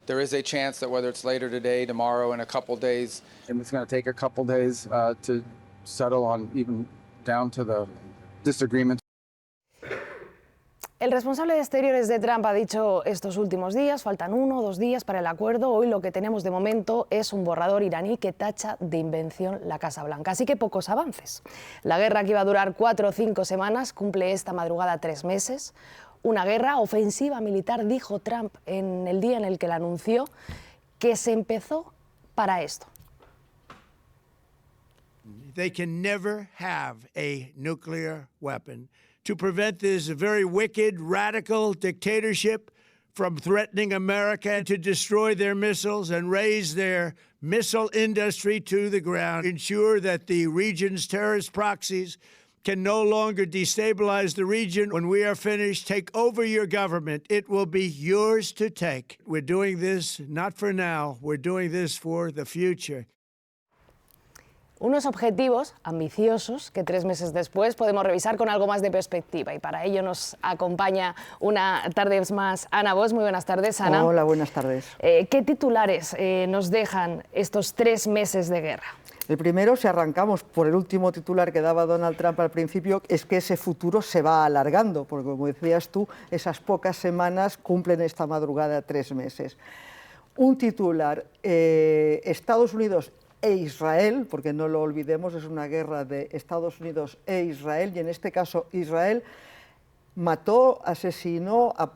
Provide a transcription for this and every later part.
There is a chance that whether it's later today, tomorrow, in a couple days, and it's going to take a couple days to settle on even down to the disagreements. El responsable de Exteriores de Trump ha dicho estos últimos días, faltan 1 o 2 días para el acuerdo, hoy lo que tenemos de momento es un borrador iraní que tacha de invención la Casa Blanca, así que pocos avances. La guerra, que iba a durar 4 o 5 semanas, cumple esta madrugada 3 meses. Una guerra ofensiva militar, dijo Trump en el día en el que la anunció, que se empezó para esto. They can never have a nuclear weapon. To prevent this very wicked, radical dictatorship from threatening America, and to destroy their missiles and raise their missile industry to the ground, ensure that the region's terrorist proxies can no longer destabilize the region. When we are finished, take over your government. It will be yours to take. We're doing this not for now, we're doing this for the future. Unos objetivos ambiciosos que 3 meses después podemos revisar con algo más de perspectiva, y para ello nos acompaña una tarde más Ana Bosch. Muy buenas tardes, Ana. Hola, buenas tardes. ¿Qué titulares nos dejan estos 3 meses de guerra? El primero, si arrancamos por el último titular que daba Donald Trump al principio, es que ese futuro se va alargando, porque como decías tú, esas pocas semanas cumplen esta madrugada 3 meses. Un titular, Estados Unidos e Israel, porque no lo olvidemos, es una guerra de Estados Unidos e Israel, y en este caso Israel mató, asesinó a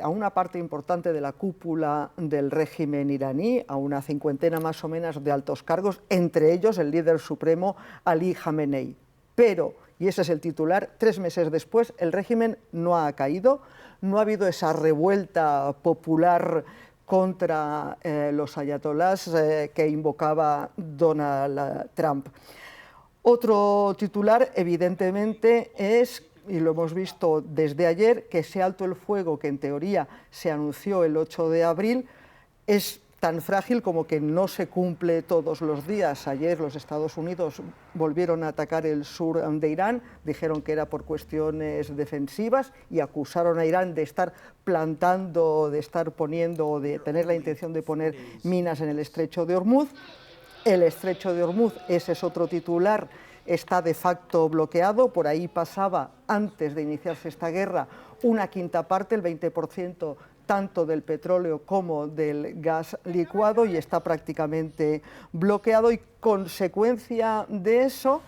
una parte importante de la cúpula del régimen iraní, a una 50 más o menos de altos cargos, entre ellos el líder supremo Ali Khamenei. Pero, y ese es el titular, 3 meses después el régimen no ha caído, no ha habido esa revuelta popular contra los ayatolás que invocaba Donald Trump. Otro titular, evidentemente, es, y lo hemos visto desde ayer, que ese alto el fuego que en teoría se anunció el 8 de abril es tan frágil como que no se cumple todos los días. Ayer los Estados Unidos volvieron a atacar el sur de Irán, dijeron que era por cuestiones defensivas y acusaron a Irán de estar plantando, de estar poniendo, de tener la intención de poner minas en el estrecho de Hormuz. El estrecho de Hormuz, ese es otro titular, está de facto bloqueado. Por ahí pasaba, antes de iniciarse esta guerra, una quinta parte, el 20%, tanto del petróleo como del gas licuado, y está prácticamente bloqueado, y consecuencia de eso,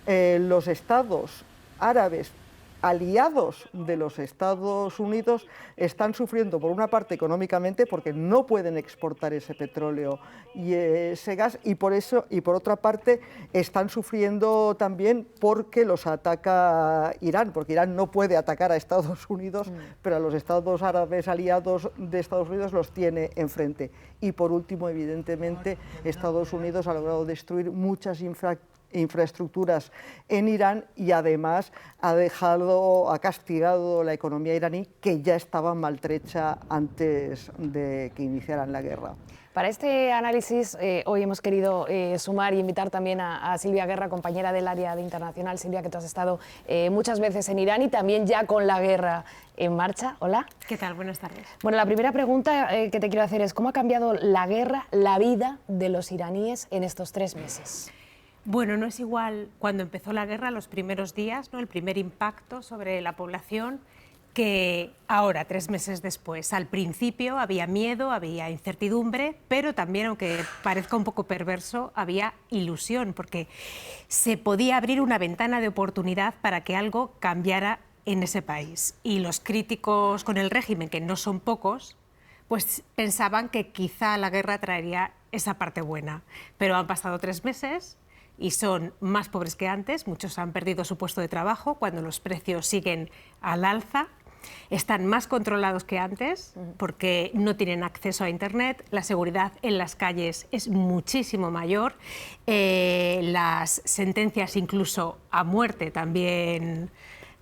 los estados árabes aliados de los Estados Unidos están sufriendo, por una parte económicamente, porque no pueden exportar ese petróleo y ese gas, y por otra parte están sufriendo también porque los ataca Irán, porque Irán no puede atacar a Estados Unidos, pero a los estados árabes aliados de Estados Unidos los tiene enfrente. Y por último, evidentemente, Estados Unidos ha logrado destruir muchas infraestructuras en Irán, y además ha castigado la economía iraní, que ya estaba maltrecha antes de que iniciaran la guerra. Para este análisis hoy hemos querido sumar y invitar también a Silvia Guerra, compañera del área de internacional. Silvia, que tú has estado muchas veces en Irán y también ya con la guerra en marcha. Hola. ¿Qué tal? Buenas tardes. Bueno, la primera pregunta que te quiero hacer es: ¿cómo ha cambiado la guerra, la vida de los iraníes en estos 3 meses? Bueno, no es igual cuando empezó la guerra, los primeros días, ¿no? El primer impacto sobre la población, que ahora, 3 meses después. Al principio había miedo, había incertidumbre, pero también, aunque parezca un poco perverso, había ilusión, porque se podía abrir una ventana de oportunidad para que algo cambiara en ese país. Y los críticos con el régimen, que no son pocos, pues pensaban que quizá la guerra traería esa parte buena. Pero han pasado 3 meses y son más pobres que antes, muchos han perdido su puesto de trabajo cuando los precios siguen al alza, están más controlados que antes porque no tienen acceso a Internet, la seguridad en las calles es muchísimo mayor, las sentencias incluso a muerte también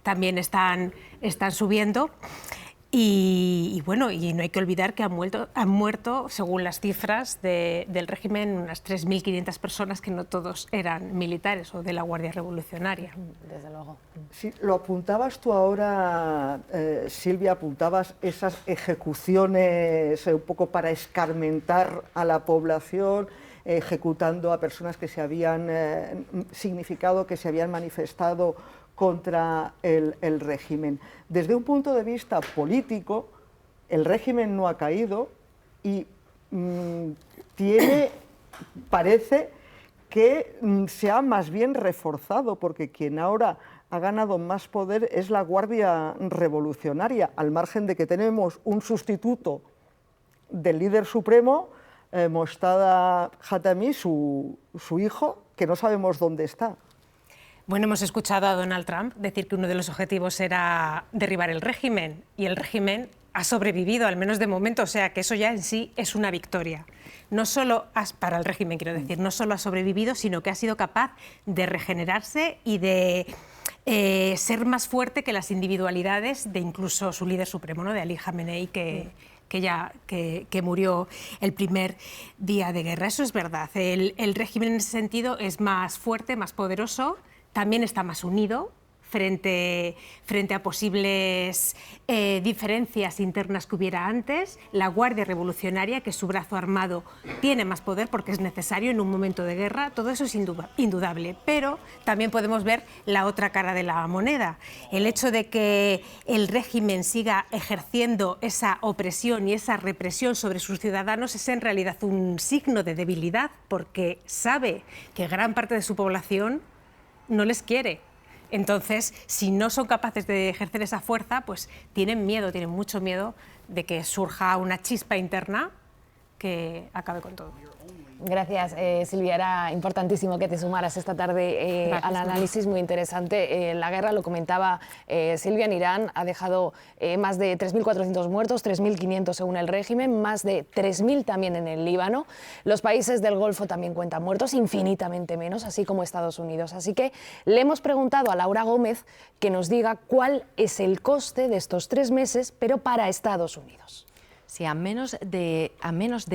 están subiendo. Y bueno, y no hay que olvidar que han muerto, según las cifras del régimen, unas 3.500 personas, que no todos eran militares o de la Guardia Revolucionaria. Desde luego. Sí, lo apuntabas tú ahora, Silvia, apuntabas esas ejecuciones un poco para escarmentar a la población, ejecutando a personas que se habían significado, que se habían manifestado contra el régimen. Desde un punto de vista político, el régimen no ha caído y parece que se ha más bien reforzado, porque quien ahora ha ganado más poder es la Guardia Revolucionaria, al margen de que tenemos un sustituto del líder supremo, Mostada Khatami, su hijo, que no sabemos dónde está. Bueno, hemos escuchado a Donald Trump decir que uno de los objetivos era derribar el régimen, y el régimen ha sobrevivido, al menos de momento, o sea que eso ya en sí es una victoria. No solo para el régimen, quiero decir, no solo ha sobrevivido, sino que ha sido capaz de regenerarse y de ser más fuerte que las individualidades de incluso su líder supremo, ¿no?, de Ali Khamenei, que murió el primer día de guerra. Eso es verdad. El régimen en ese sentido es más fuerte, más poderoso, también está más unido frente a posibles diferencias internas que hubiera antes. La Guardia Revolucionaria, que es su brazo armado, tiene más poder porque es necesario en un momento de guerra. Todo eso es indudable, pero también podemos ver la otra cara de la moneda. El hecho de que el régimen siga ejerciendo esa opresión y esa represión sobre sus ciudadanos es en realidad un signo de debilidad, porque sabe que gran parte de su población no les quiere. Entonces, si no son capaces de ejercer esa fuerza, pues tienen mucho miedo de que surja una chispa interna que acabe con todo. Gracias, Silvia. Era importantísimo que te sumaras esta tarde al análisis, muy interesante. La guerra, lo comentaba Silvia, en Irán ha dejado más de 3.400 muertos, 3.500 según el régimen, más de 3.000 también en el Líbano. Los países del Golfo también cuentan muertos, infinitamente menos, así como Estados Unidos. Así que le hemos preguntado a Laura Gómez que nos diga cuál es el coste de estos 3 meses, pero para Estados Unidos. Sí, a menos de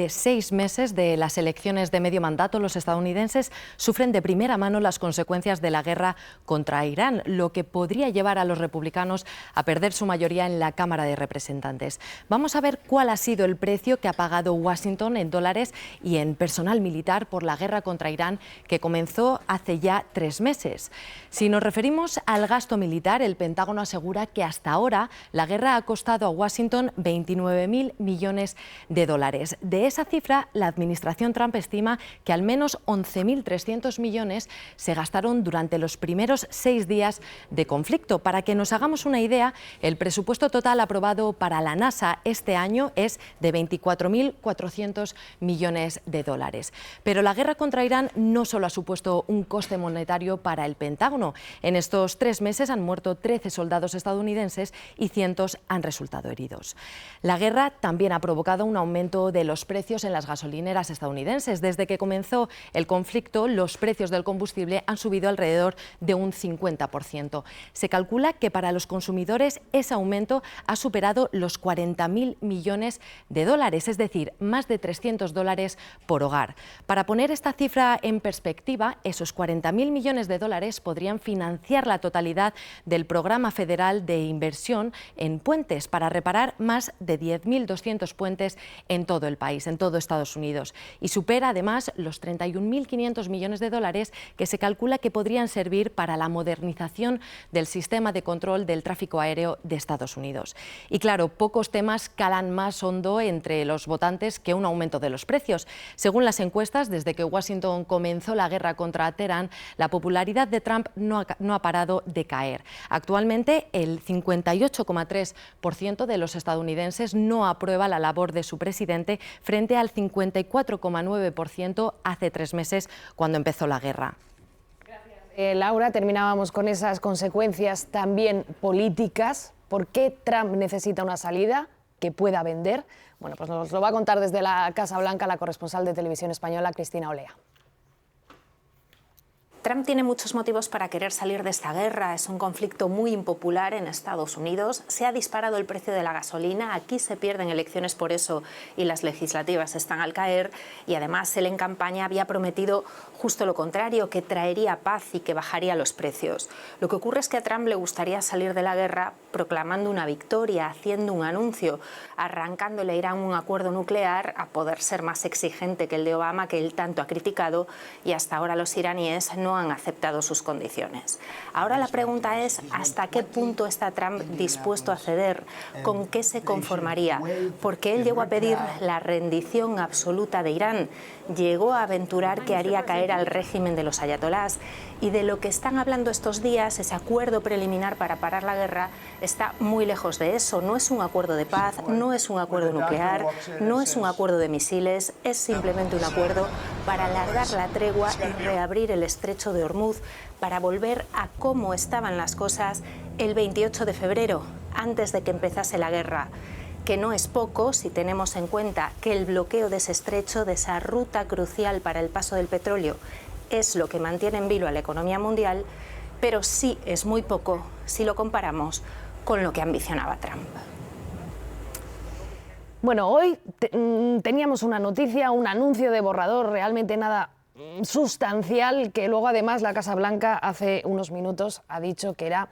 6 meses de las elecciones de medio mandato, los estadounidenses sufren de primera mano las consecuencias de la guerra contra Irán, lo que podría llevar a los republicanos a perder su mayoría en la Cámara de Representantes. Vamos a ver cuál ha sido el precio que ha pagado Washington en dólares y en personal militar por la guerra contra Irán, que comenzó hace ya 3 meses. Si nos referimos al gasto militar, el Pentágono asegura que hasta ahora la guerra ha costado a Washington 29.000 millones de dólares. De esa cifra, la administración Trump estima que al menos 11.300 millones se gastaron durante los primeros 6 días de conflicto. Para que nos hagamos una idea, el presupuesto total aprobado para la NASA este año es de 24.400 millones de dólares. Pero la guerra contra Irán no solo ha supuesto un coste monetario para el Pentágono. En estos 3 meses han muerto 13 soldados estadounidenses y cientos han resultado heridos. La guerra también ha provocado un aumento de los precios en las gasolineras estadounidenses. Desde que comenzó el conflicto, los precios del combustible han subido alrededor de un 50%. Se calcula que para los consumidores ese aumento ha superado los 40.000 millones de dólares, es decir, más de $300 por hogar. Para poner esta cifra en perspectiva, esos 40.000 millones de dólares podrían financiar la totalidad del Programa Federal de Inversión en Puentes para reparar más de 10.200 puentes en todo el país, en todo Estados Unidos, y supera además los 31.500 millones de dólares que se calcula que podrían servir para la modernización del sistema de control del tráfico aéreo de Estados Unidos. Y claro, pocos temas calan más hondo entre los votantes que un aumento de los precios. Según las encuestas, desde que Washington comenzó la guerra contra Teherán, la popularidad de Trump no ha parado de caer. Actualmente, el 58,3% de los estadounidenses no aprueba la labor de su presidente, frente al 54,9% hace 3 meses, cuando empezó la guerra. Laura, terminábamos con esas consecuencias también políticas. ¿Por qué Trump necesita una salida que pueda vender? Bueno, pues nos lo va a contar desde la Casa Blanca la corresponsal de Televisión Española, Cristina Olea. Trump tiene muchos motivos para querer salir de esta guerra. Es un conflicto muy impopular en Estados Unidos. Se ha disparado el precio de la gasolina. Aquí se pierden elecciones por eso y las legislativas están al caer. Y además él en campaña había prometido justo lo contrario, que traería paz y que bajaría los precios. Lo que ocurre es que a Trump le gustaría salir de la guerra proclamando una victoria, haciendo un anuncio, arrancándole a Irán un acuerdo nuclear, a poder ser más exigente que el de Obama, que él tanto ha criticado, y hasta ahora los iraníes no han aceptado sus condiciones. Ahora la pregunta es hasta qué punto está Trump dispuesto a ceder, con qué se conformaría, porque él llegó a pedir la rendición absoluta de Irán, llegó a aventurar que haría caer al régimen de los ayatolás, y de lo que están hablando estos días, ese acuerdo preliminar para parar la guerra, está muy lejos de eso. No es un acuerdo de paz, no es un acuerdo nuclear, no es un acuerdo de misiles, es simplemente un acuerdo para alargar la tregua y reabrir el estrecho de Hormuz, para volver a cómo estaban las cosas el 28 de febrero, antes de que empezase la guerra, que no es poco si tenemos en cuenta que el bloqueo de ese estrecho, de esa ruta crucial para el paso del petróleo, es lo que mantiene en vilo a la economía mundial, pero sí es muy poco si lo comparamos con lo que ambicionaba Trump. Bueno, hoy teníamos una noticia, un anuncio de borrador, realmente nada sustancial, que luego además la Casa Blanca hace unos minutos ha dicho que era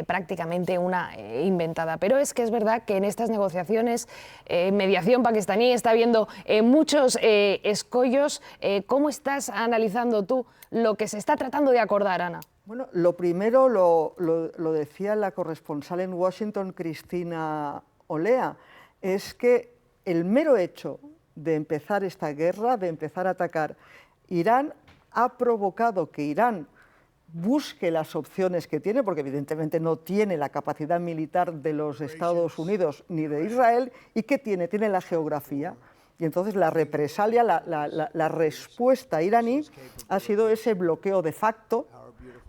prácticamente una inventada. Pero es que es verdad que en estas negociaciones, mediación pakistaní, está habiendo muchos escollos. ¿Cómo estás analizando tú lo que se está tratando de acordar, Ana? Bueno, lo primero lo decía la corresponsal en Washington, Cristina Olea, es que el mero hecho de empezar esta guerra, de empezar a atacar Irán, ha provocado que Irán busque las opciones que tiene, porque evidentemente no tiene la capacidad militar de los Estados Unidos ni de Israel, y que tiene la geografía. Y entonces la represalia, la respuesta iraní ha sido ese bloqueo de facto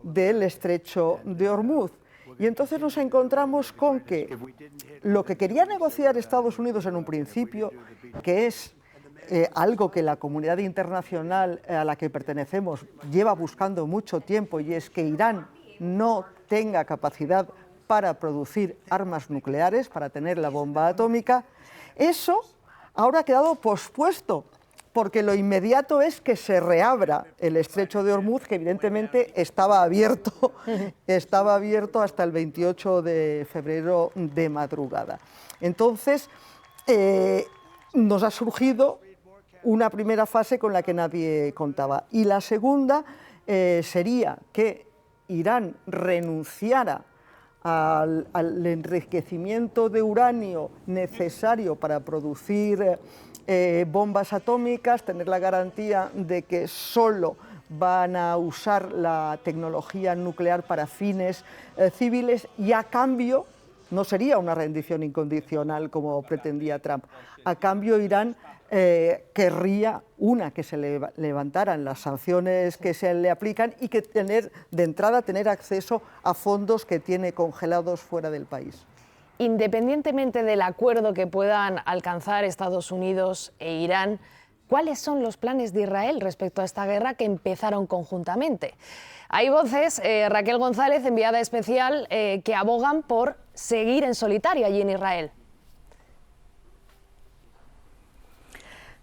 del estrecho de Hormuz. Y entonces nos encontramos con que lo que quería negociar Estados Unidos en un principio, que es algo que la comunidad internacional a la que pertenecemos lleva buscando mucho tiempo, y es que Irán no tenga capacidad para producir armas nucleares, para tener la bomba atómica, eso ahora ha quedado pospuesto, porque lo inmediato es que se reabra el estrecho de Hormuz, que evidentemente estaba abierto hasta el 28 de febrero de madrugada. Entonces, nos ha surgido una primera fase con la que nadie contaba. Y la segunda sería que Irán renunciara al enriquecimiento de uranio necesario para producir bombas atómicas, tener la garantía de que solo van a usar la tecnología nuclear para fines civiles, y a cambio, no sería una rendición incondicional como pretendía Trump, a cambio Irán querría que se levantaran las sanciones que se le aplican, y que de entrada tener acceso a fondos que tiene congelados fuera del país. Independientemente del acuerdo que puedan alcanzar Estados Unidos e Irán, ¿cuáles son los planes de Israel respecto a esta guerra que empezaron conjuntamente? Hay voces, Raquel González, enviada especial, que abogan por seguir en solitario allí en Israel.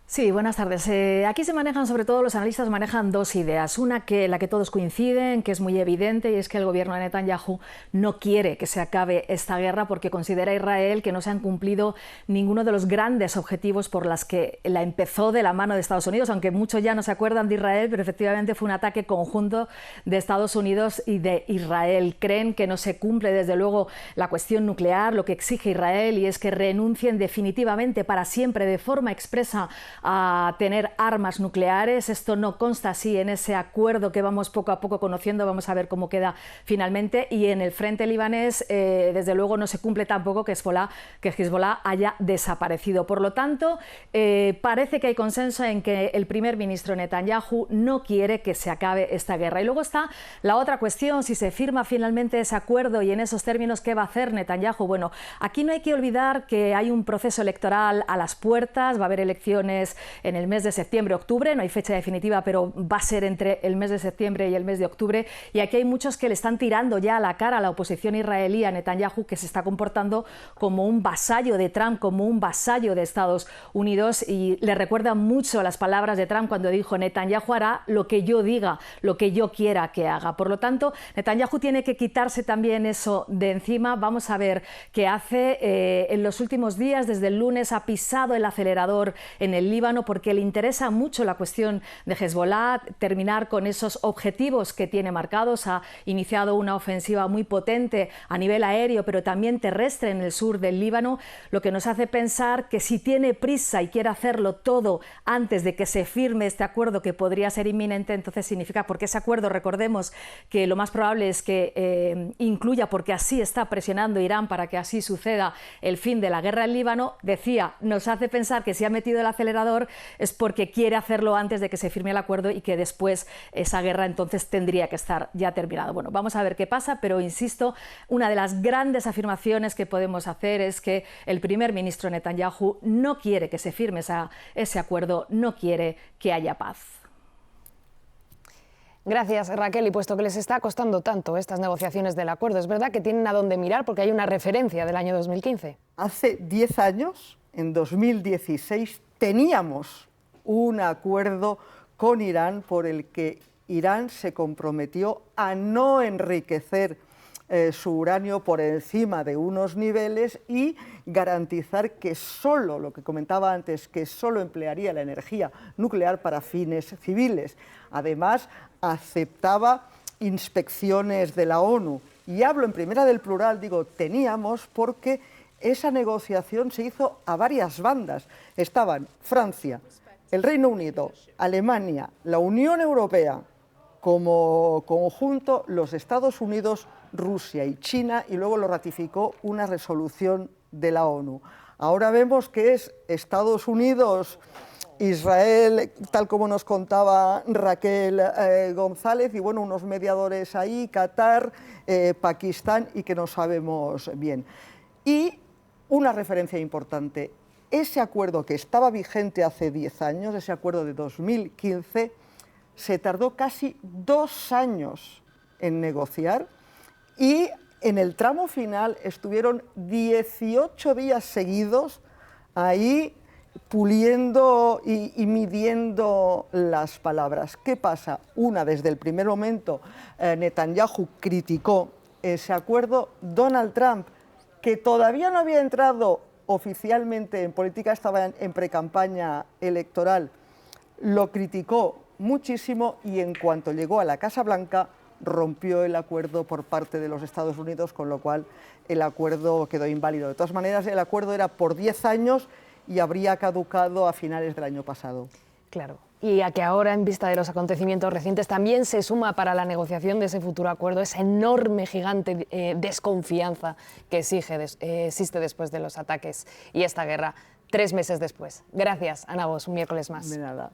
Sí, buenas tardes. Aquí se manejan, sobre todo los analistas manejan dos ideas. Una, que la que todos coinciden, que es muy evidente, y es que el gobierno de Netanyahu no quiere que se acabe esta guerra porque considera a Israel que no se han cumplido ninguno de los grandes objetivos por las que la empezó de la mano de Estados Unidos, aunque muchos ya no se acuerdan de Israel, pero efectivamente fue un ataque conjunto de Estados Unidos y de Israel. Creen que no se cumple, desde luego, la cuestión nuclear, lo que exige Israel, y es que renuncien definitivamente para siempre, de forma expresa, a tener armas nucleares. Esto no consta así en ese acuerdo que vamos poco a poco conociendo. Vamos a ver cómo queda finalmente. Y en el frente libanés, desde luego, no se cumple tampoco que Hezbollah haya desaparecido. Por lo tanto, parece que hay consenso en que el primer ministro Netanyahu no quiere que se acabe esta guerra. Y luego está la otra cuestión: si se firma finalmente ese acuerdo y en esos términos, ¿qué va a hacer Netanyahu? Bueno, aquí no hay que olvidar que hay un proceso electoral a las puertas, va a haber elecciones es en el mes de septiembre-octubre, no hay fecha definitiva, pero va a ser entre el mes de septiembre y el mes de octubre. Y aquí hay muchos que le están tirando ya a la cara a la oposición israelí, a Netanyahu, que se está comportando como un vasallo de Trump, como un vasallo de Estados Unidos, y le recuerdan mucho las palabras de Trump cuando dijo: Netanyahu hará lo que yo diga, lo que yo quiera que haga. Por lo tanto, Netanyahu tiene que quitarse también eso de encima. Vamos a ver qué hace. En los últimos días, desde el lunes, ha pisado el acelerador en el Líbano porque le interesa mucho la cuestión de Hezbollah, terminar con esos objetivos que tiene marcados. Ha iniciado una ofensiva muy potente a nivel aéreo, pero también terrestre en el sur del Líbano, lo que nos hace pensar que si tiene prisa y quiere hacerlo todo antes de que se firme este acuerdo, que podría ser inminente, entonces significa, porque ese acuerdo, recordemos que lo más probable es que incluya, porque así está presionando Irán para que así suceda, el fin de la guerra en Líbano, decía, nos hace pensar que si ha metido el acelerador es porque quiere hacerlo antes de que se firme el acuerdo y que después esa guerra entonces tendría que estar ya terminada. Bueno, vamos a ver qué pasa, pero insisto, una de las grandes afirmaciones que podemos hacer es que el primer ministro Netanyahu no quiere que se firme ese acuerdo, no quiere que haya paz. Gracias, Raquel. Y puesto que les está costando tanto estas negociaciones del acuerdo, ¿es verdad que tienen a dónde mirar porque hay una referencia del año 2015? Hace 10 años, en 2016, teníamos un acuerdo con Irán por el que Irán se comprometió a no enriquecer su uranio por encima de unos niveles y garantizar que solo, lo que comentaba antes, que solo emplearía la energía nuclear para fines civiles. Además, aceptaba inspecciones de la ONU. Y hablo en primera del plural, digo teníamos, porque esa negociación se hizo a varias bandas. Estaban Francia, el Reino Unido, Alemania, la Unión Europea, como conjunto, los Estados Unidos, Rusia y China, y luego lo ratificó una resolución de la ONU. Ahora vemos que es Estados Unidos, Israel, tal como nos contaba Raquel González, y bueno, unos mediadores ahí, Qatar, Pakistán, y que no sabemos bien. Y una referencia importante, ese acuerdo que estaba vigente hace 10 años, ese acuerdo de 2015, se tardó casi 2 años en negociar, y en el tramo final estuvieron 18 días seguidos ahí puliendo y midiendo las palabras. ¿Qué pasa? Una, desde el primer momento, Netanyahu criticó ese acuerdo. Donald Trump, que todavía no había entrado oficialmente en política, estaba en precampaña electoral, lo criticó muchísimo, y en cuanto llegó a la Casa Blanca rompió el acuerdo por parte de los Estados Unidos, con lo cual el acuerdo quedó inválido. De todas maneras, el acuerdo era por 10 años y habría caducado a finales del año pasado. Claro. Y a que ahora, en vista de los acontecimientos recientes, también se suma para la negociación de ese futuro acuerdo esa enorme, gigante desconfianza que existe después de los ataques y esta guerra, 3 meses después. Gracias, Ana Bosch, un miércoles más. De nada.